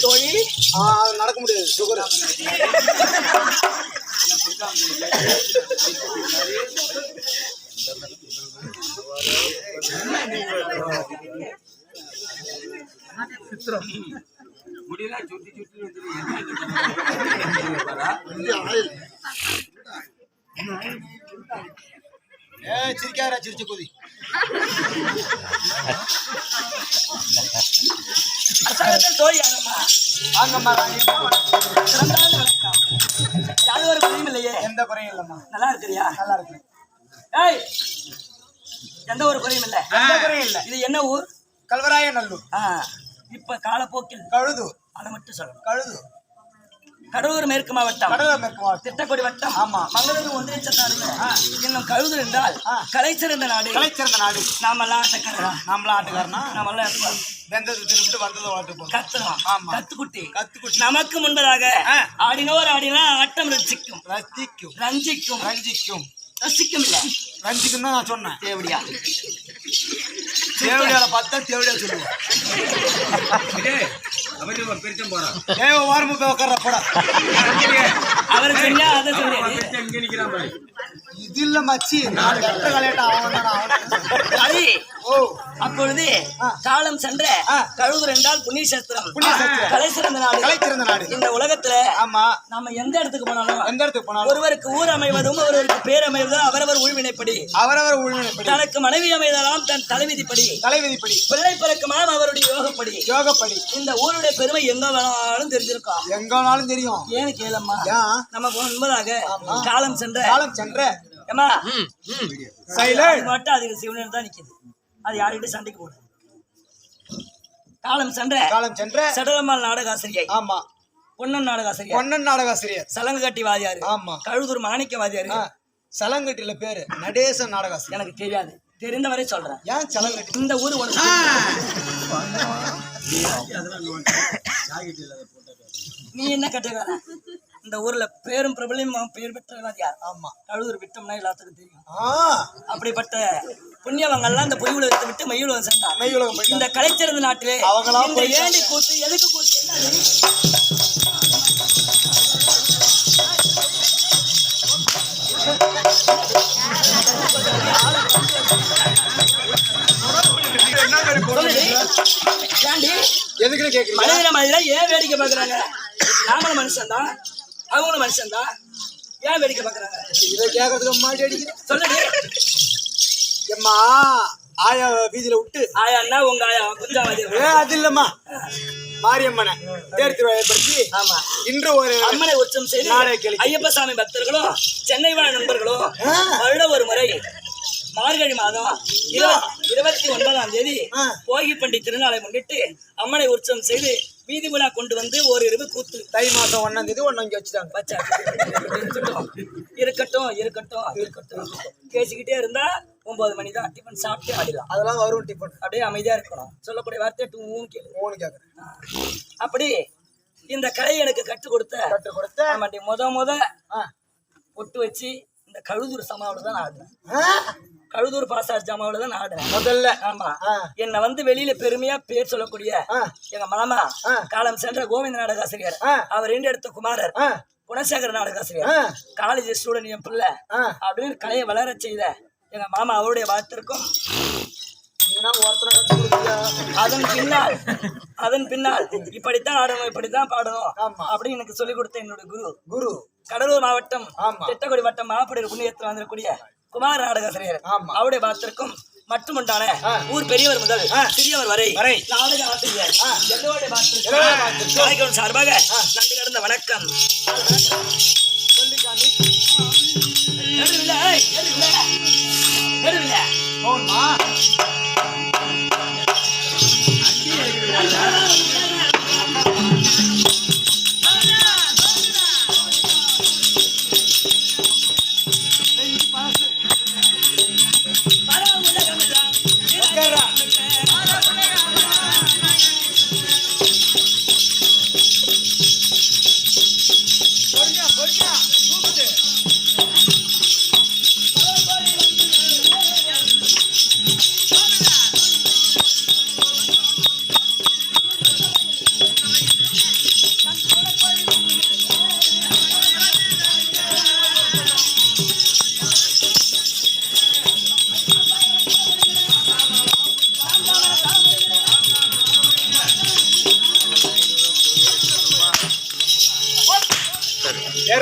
தோழி நடக்க முடியாது சுகர் முடியல சுத்தி சுத்தி சிரிக்காரா சிரிச்சு கொதி ஒரு குறையும் இல்லையே? எந்த குறையும் இல்லம்மா. நல்லா இருக்கிறியா? நல்லா இருக்கு. ஏய், எந்த ஒரு குறையும் இல்லை. எந்த குறையும் இல்லை. இது என்ன ஊர்? கல்வராயநல்லூர். இப்ப காலப்போக்கில் கழுது. அதை மட்டும் சொல்லணும். கழுது கடலூர் மேற்கு மாவட்டம் திட்டக்குடி வட்டம் மங்களூர் ஒன்றியத்தாடு இன்னும் கழுதூர் என்றால் கலை சிறந்த நாடு நாமெல்லாம் ஆட்டக்காரனா கத்துக்குட்டி நமக்கு முன்பதாக ஆடினோர் ஆடினா ஆட்டம் ரஞ்சிக்கும் ரசிக்கும் இல்ல ரஞ்சிக்கும் தான் நான் சொன்னேன். தேவடியா தேவடியால பார்த்தா தேவடியா சொல்லுவோம். வாரமுக உட்கார போட அவரு சொன்னா அதை சொன்னேன். இது இல்ல மச்சி நான் கட்ட கலையாட்ட அது அப்பொழுது காலம் சென்ற கழுதூர் என்றால் புண்ணிய சத்திரம் கலை சிறந்த நாடு. இந்த உலகத்துல நம்ம எந்த இடத்துக்கு போனாலும் ஒருவருக்கு ஊர் அமைவதும் ஒருவருக்கு பேர் அமைவதும் அவரவர் உள்வினைப்படி தனக்கு மனைவி அமைவதெல்லாம் தன் தலைவிதிப்படி பிள்ளை பிறக்குமாம் அவருடைய யோகப்படி இந்த ஊருடைய பெருமை எங்க வேணாலும் தெரியும். ஏன்னு கேளம்மா, நம்ம முன்பதாக காலம் சென்ற ஏமா மட்டும் அதுக்கு சிவனன் தான் நிக்குது. அது யார்கிட்ட சண்டைக்கு போடுது. காலம் சென்ற சடலம்மாள் நாடகாசிரியை பொன்னன் நாடகாசிரியர் சலங்கட்டி வாதியாரு கழுதூர் மாணிக்க வாதியாரு சலங்கட்டில பேரு நடேசன் நாடகாசிரியர். எனக்கு தெரியாது, தெரிந்தவரை சொல்றேன். ஏன் சலங்கட்டி? இந்த ஊரு நீ என்ன கட்டுக்கார? இந்த ஊர்ல பேரும் பிரபலம் பேர் பெற்றவாதியா கழுதூர் விட்டோம்னா எல்லாத்துக்கும் தெரியும். அப்படிப்பட்ட புண்ணியவங்கள்லாம் இந்த பொய் உலகத்தை விட்டு மெய்யுலகம் சென்றார். இந்த கலைச்சிறந்த நாட்டிலே இந்த ஏண்டி கூத்து எதுக்கு கூத்து மனிதன ஏன் வேடிக்கை பாக்குறாங்க? நாமளும் மனுஷன் தான், அவங்களும் மனுஷன் தான். ஏன் வேடிக்கை பாக்குறாங்க? இதை கேட்கறதுக்கு மாடி அடிக்கிறேன். சொல்லுடி. எம்மா ஆயா வீதியில விட்டு ஆயான்னா உங்க ஆயா குஞ்சாவாதி. அது இல்லம்மா, மாரியம்மனை தேர் திருவிழாவை பற்றி இன்று ஒரு அம்மனை உற்சவம் செய்து ஐயப்ப சாமி பக்தர்களும் சென்னை வாழ் நண்பர்களும் வருட ஒரு முறை மார்கழி மாதம் 29ஆம் தேதி போகி பண்டி திருநாளை முன்னிட்டு அம்மனை உற்சவம் செய்து வீதி விழா கொண்டு வந்து ஒரு இரவு கூத்து. தை மாதம் 1ஆம் தேதி ஒண்ணு வச்சுட்டாங்க. இருக்கட்டும் பேசிக்கிட்டே இருந்தா 9 மணி தான். டிஃபன் சாப்பிட்டு ஆடிடலாம். அதெல்லாம் வரும். டிஃபன் அப்படியே அமைதியா இருக்கணும். சொல்லக்கூடிய வார்த்தை கேட்குறேன். அப்படி இந்த கலை எனக்கு கற்றுக் கொடுத்த ஆமாண்டி முத ஒட்டு வச்சு இந்த கழுதூர் சமாவோட தான் ஆடுறேன். கழுதூர் பாசார் ஜாமாவில தான் ஆடுறேன் முதல்ல. ஆமா, என்னை வந்து வெளியில பெருமையா பேர் சொல்லக்கூடிய எங்க மாமா காலம் சென்ற கோவிந்த நாடகாசிரியர், அவர் 2 எடுத்த குமாரர் குணசேகர நாடகாசிரியர், காலேஜ் ஸ்டூடெண்ட் என் பிள்ளை அப்படின்னு கலையை வளர செய்த எங்க மாமா அவருடைய வாழ்த்திற்கும் அதன் பின்னால் இப்படித்தான் ஆடணும், இப்படித்தான் பாடணும் அப்படின்னு எனக்கு சொல்லிக் கொடுத்த என்னோட குரு கடலூர் மாவட்டம் திட்டக்குடி வட்டம் மாப்படி புண்ணியத்தில் வந்திருக்கூடிய குமார நாடகாசிரியர் அவருடைய பாத்திற்கும் மட்டுமுண்டான ஊர் பெரியவர் முதல் சிறியவர் வரை நாடக ஆசிரியர் எல்லோருடைய சார்பாக நன்றி கடந்த வணக்கம்.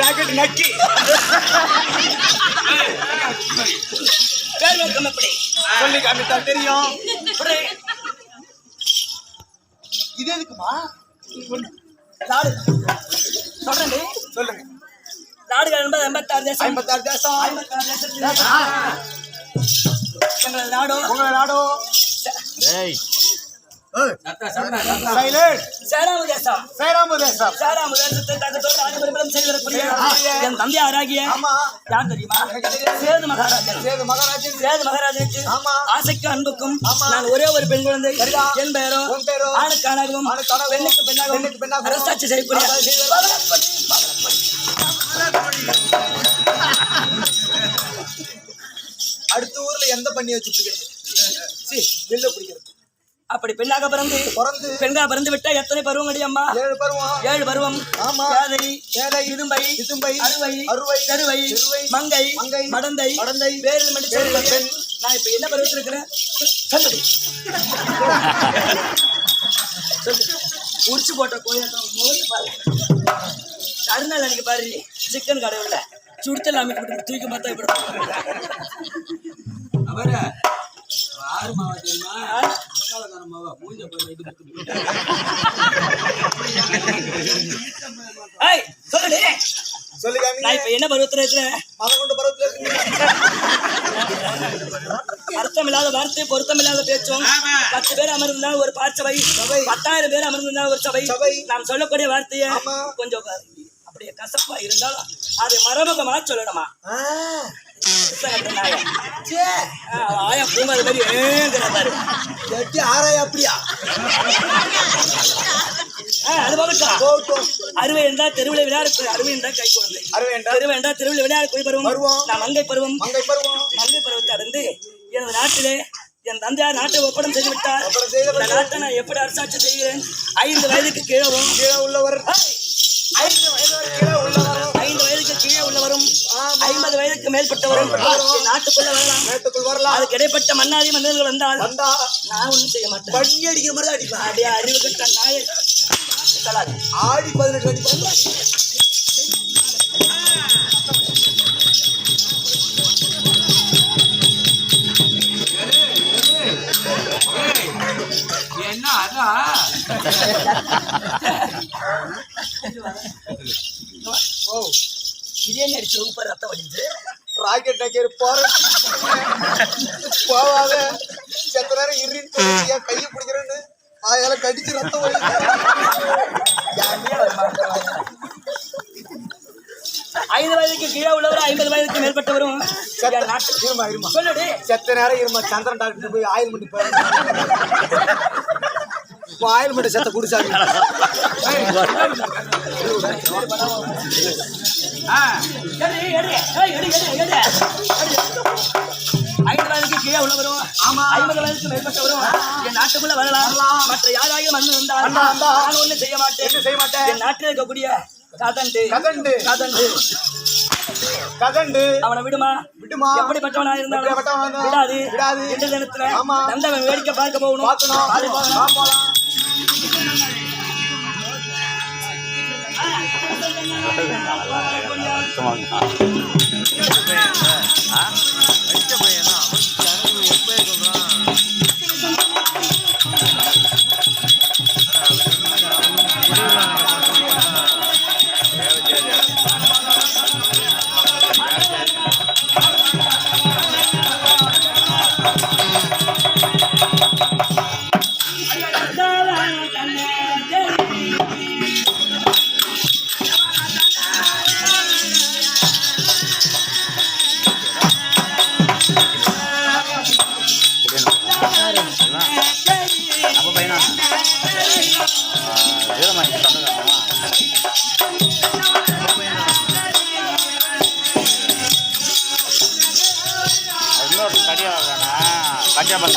ராக்கெட் நக்கி சொல்லி காமித்தா தெரியும். இது எதுக்குமா? நாடு சொல்றேன், சொல்லுங்க. நாடுகள் என்பது 56 தேசம். 56 தேசம். எங்களது நாடோ உங்களோட நாடோ சைலண்ட் சேராமுதேசம் சேராமுதேசம் சேராமுதேசத்தை தகத்தோடு ஆதிபரிபலம் செய்திருக்கூடிய என் தந்தை ஆராகிய ஆமா யார் தெரியுமா? சேது மகாராஜன். சேது மகாராஜன் சேது மகாராஜனுக்கு ஆமா ஆசைக்கு அன்புக்கும் நான் ஒரே ஒரு பெண் குழந்தை என் பெயரோ ஆணுக்கு ஆணாகவும் பெண்ணுக்கு பெண்ணாகவும் அரசாட்சி செய்யக்கூடிய அடுத்த ஊர்ல எந்த பண்ணி வச்சு பிடிக்கிறது வெளில பிடிக்கிறது அப்படி பெண்ணாக பிறந்து பெண்ணா பிறந்து விட்டா எத்தனை பருவம் அடி அம்மா? 7 பருவம். ஆமா பேதை இதும்பை அறுவை கருவை மங்கை மடந்தை வேறு பெண். நான் இப்ப என்ன பருவத்தில் இருக்கிறேன்? உரிச்சு போட்ட கோயில் கருநாள் அன்னைக்கு பாரு சிக்கன் கடவுள்ல சுடுத்தல் அமைக்க தூக்கி பார்த்தா இப்படி அவர ஆறு மாவா தெரியுமா? மாவா மூஞ்ச சொல்லுங்க. நான் இப்ப என்ன பருவத்துல இருக்கிறேன்? அர்த்தமில்லாத வார்த்தை பொருத்தமில்லாத பேச்சும் 10 பேர் அமர்ந்தால் ஒரு பாற்சபை 10,000 பேர் அமர்ந்திருந்தால் ஒரு சபை நாம் சொல்லக்கூடிய வார்த்தைய கொஞ்சம் அப்படியே கசப்பா இருந்தாலும் அது மரபகமா சொல்லணுமா? ஆயா பூமாது மாதிரி ஏங்கிறாரு அப்படியா? அது போகட்டும். அறுவை என்றால் தெருவில் விளையாடு அறுவை என்றால் கை குழந்தை அறுவை என்றால் தெருவில் விளையாடு பருவம் நான் மங்கை பருவத்தை அடைந்து எனது நாட்டிலே என் தந்தையார் நாட்டை ஒப்படம் செய்து விட்டார். இந்த நாட்டை நான் எப்படி அரசாட்சி செய்கிறேன்? 5 வயதுக்கு கீழே உள்ளவர் 5 வயதுக்கு கீழே உள்ளவரும் 50 வயதுக்கு மேற்பட்டவரும் நாட்டுக்குள்ள வரலாம். அதுக்கு இடைப்பட்ட மன்னாதி மன்னர்கள் வந்தால் நான் ஒண்ணும் செய்ய மாட்டேன். பண்ணி அடிக்கிற மாதிரி அடிப்பேன். அப்படியே அறிவு கட்ட நாயை ஆடி 18 அடி என்ன அதான் இதே நடிச்சு சூப்பர் ரத்தம் வடிச்சு ராக்கெட் நக்கேரு போவாத செத்த நேரம் இறின்னு கையை பிடிக்கிறேன்னு ஆயால கடிச்சு ரத்தம் வடிச்சு 5 வயதுக்கு கீழே உள்ளவர் 50 வயதுக்கு மேற்பட்டவரும் சொல்லுடி செத்த நேரம் இருமா சந்திரன் டாக்டர் போய் ஆயில் மண்டி போய் ஆயில் மண்டி செத்த குடிச்சாங்க 5 வயதுக்கு கீழே உள்ளவரும் 50 வயதுக்கு மேற்பட்டவரும் என் நாட்டுக்குள்ள வரலாம். மற்ற யாராக வந்து வந்தால் நான் ஒண்ணு செய்ய மாட்டேன். என் நாட்டில் இருக்கக்கூடிய கதண்டு அவனை விடுமா எப்படிப்பட்டவனா இருந்தாலும் விடாது. எந்த தினத்துல நந்தவன் வேடிக்கை பார்க்க போகணும். கடியா கடியா பண்ண